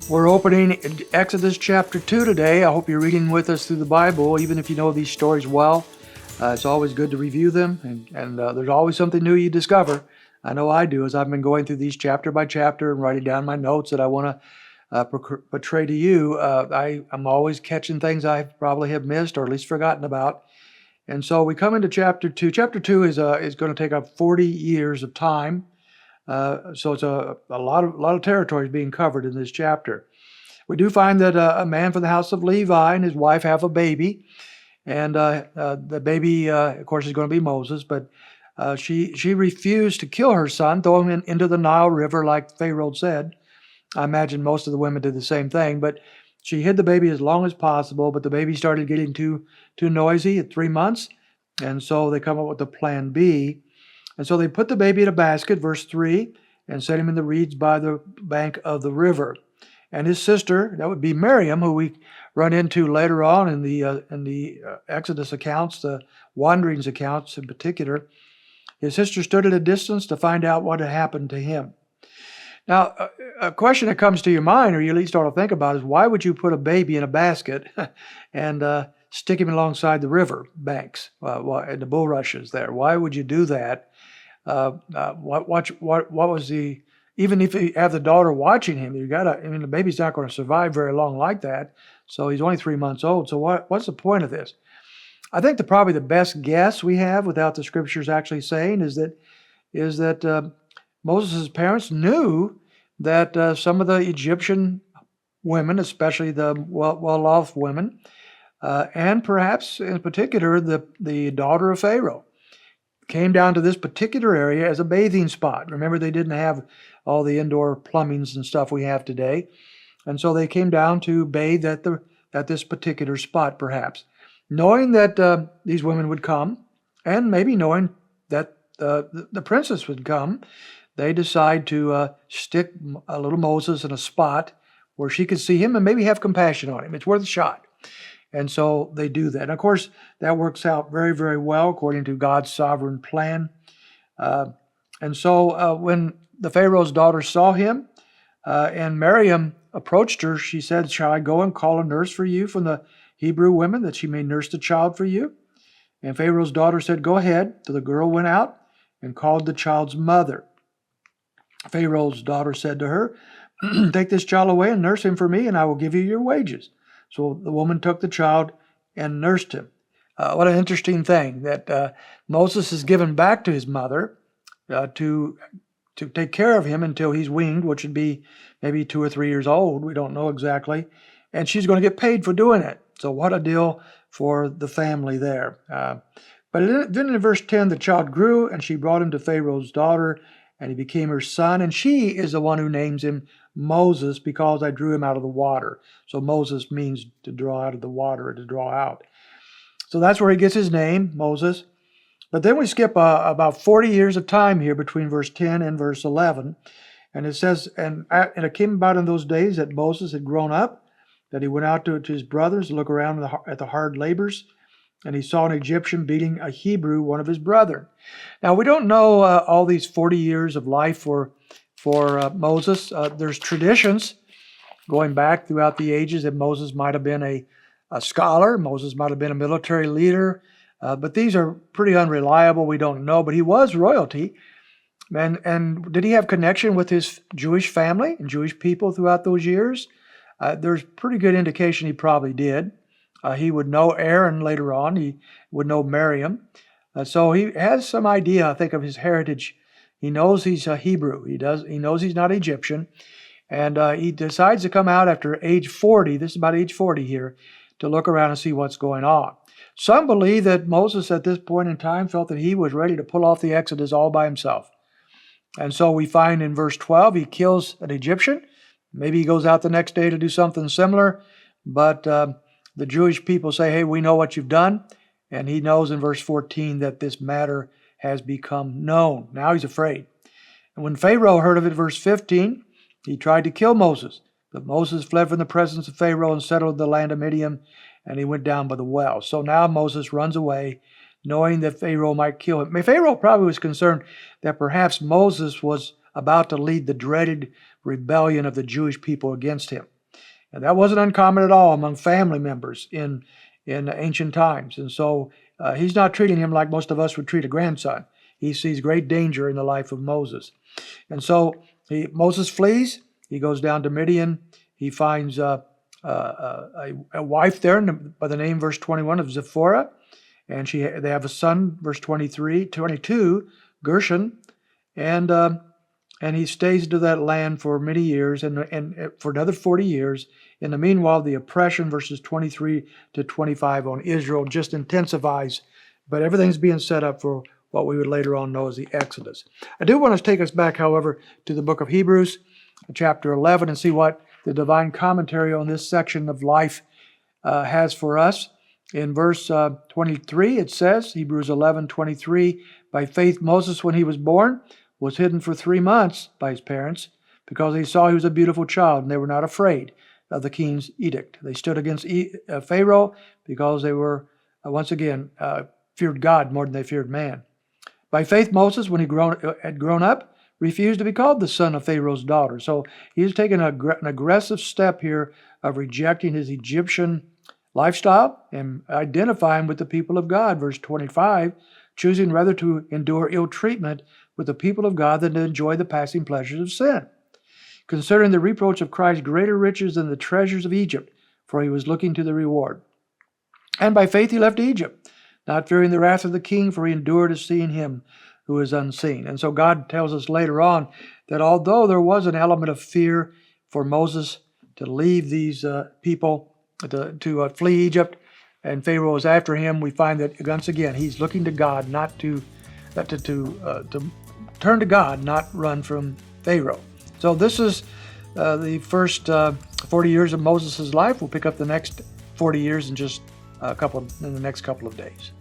We're opening Exodus chapter 2 today. I hope you're reading with us through the Bible, even if you know these stories well. It's always good to review them, and there's always something new you discover. I know I do, as I've been going through these chapter by chapter and writing down my notes that I want to portray to you. I'm always catching things I probably have missed or at least forgotten about. And so we come into chapter 2. Chapter 2 is going to take up 40 years of time. So it's a lot of territory is being covered in this chapter. We do find that a man from the house of Levi and his wife have a baby, and the baby, of course, is going to be Moses. But she refused to kill her son, throw him into the Nile River, like Pharaoh said. I imagine most of the women did the same thing, but she hid the baby as long as possible. But the baby started getting too noisy at 3 months, and so they come up with the plan B. And so they put the baby in a basket, verse 3, and set him in the reeds by the bank of the river. And his sister, that would be Miriam, who we run into later on in the Exodus accounts, the wanderings accounts in particular, his sister stood at a distance to find out what had happened to him. Now, a question that comes to your mind, or you at least ought to think about, is why would you put a baby in a basket and stick him alongside the river banks and the bulrushes there? Why would you do that? What was the, even if you have the daughter watching him, the baby's not going to survive very long like that. So he's only 3 months old. So what's the point of this? I think probably the best guess we have, without the scriptures actually saying, is that Moses' parents knew that some of the Egyptian women, especially the well-off women, and perhaps in particular the daughter of Pharaoh, came down to this particular area as a bathing spot. Remember, they didn't have all the indoor plumbings and stuff we have today. And so they came down to bathe at this particular spot, perhaps. Knowing that these women would come, and maybe knowing that the princess would come, they decide to stick a little Moses in a spot where she could see him and maybe have compassion on him. It's worth a shot. And so they do that. And of course, that works out very, very well according to God's sovereign plan. And so when the Pharaoh's daughter saw him and Miriam approached her, she said, "Shall I go and call a nurse for you from the Hebrew women that she may nurse the child for you?" And Pharaoh's daughter said, "Go ahead." So the girl went out and called the child's mother. Pharaoh's daughter said to her, "Take this child away and nurse him for me, and I will give you your wages." So the woman took the child and nursed him. What an interesting thing that Moses is given back to his mother to take care of him until he's weaned, which would be maybe 2 or 3 years old. We don't know exactly. And she's going to get paid for doing it. So what a deal for the family there. But then in verse 10, the child grew, and she brought him to Pharaoh's daughter, and he became her son. And she is the one who names him Moses, because I drew him out of the water. So Moses means to draw out of the water, or to draw out. So that's where he gets his name, Moses. But then we skip about 40 years of time here between verse 10 and verse 11. And it says, and it came about in those days that Moses had grown up, that he went out to his brothers to look around at the hard labors, and he saw an Egyptian beating a Hebrew, one of his brethren. Now, we don't know all these 40 years of life for Moses. There's traditions going back throughout the ages that Moses might have been a scholar, Moses might have been a military leader, but these are pretty unreliable. We don't know, but he was royalty. And did he have connection with his Jewish family and Jewish people throughout those years? There's pretty good indication he probably did. He would know Aaron later on. He would know Miriam. So he has some idea, I think, of his heritage. He knows he's a Hebrew. He knows he's not Egyptian. And he decides to come out after age 40, this is about age 40 here, to look around and see what's going on. Some believe that Moses at this point in time felt that he was ready to pull off the Exodus all by himself. And so we find in verse 12, he kills an Egyptian. Maybe he goes out the next day to do something similar. But the Jewish people say, "Hey, we know what you've done." And he knows in verse 14 that this matter has become known. Now he's afraid. And when Pharaoh heard of it, verse 15, he tried to kill Moses. But Moses fled from the presence of Pharaoh and settled in the land of Midian, and he went down by the well. So now Moses runs away, knowing that Pharaoh might kill him. Pharaoh probably was concerned that perhaps Moses was about to lead the dreaded rebellion of the Jewish people against him. And that wasn't uncommon at all among family members in ancient times. And so he's not treating him like most of us would treat a grandson. He sees great danger in the life of Moses. And so Moses flees. He goes down to Midian. He finds a wife there by the name, verse 21, of Zipporah. And they have a son, verse 22, Gershon. And he stays to that land for many years and for another 40 years. In the meanwhile, the oppression, verses 23 to 25 on Israel just intensifies, but everything's being set up for what we would later on know as the Exodus. I do want to take us back, however, to the book of Hebrews, chapter 11, and see what the divine commentary on this section of life has for us. In verse 23, it says, Hebrews 11:23, by faith Moses, when he was born, was hidden for 3 months by his parents because they saw he was a beautiful child, and they were not afraid of the king's edict. They stood against Pharaoh because they were, once again, feared God more than they feared man. By faith, Moses, when he had grown up, refused to be called the son of Pharaoh's daughter. So he's taken an aggressive step here of rejecting his Egyptian lifestyle and identifying with the people of God. Verse 25, choosing rather to endure ill treatment with the people of God than to enjoy the passing pleasures of sin. Considering the reproach of Christ greater riches than the treasures of Egypt, for he was looking to the reward. And by faith he left Egypt, not fearing the wrath of the king, for he endured as seeing him who is unseen. And so God tells us later on that although there was an element of fear for Moses to leave these people, to flee Egypt, and Pharaoh was after him, we find that once again he's looking to God, not to turn to God, not run from Pharaoh. So this is the first 40 years of Moses' life. We'll pick up the next 40 years in the next couple of days.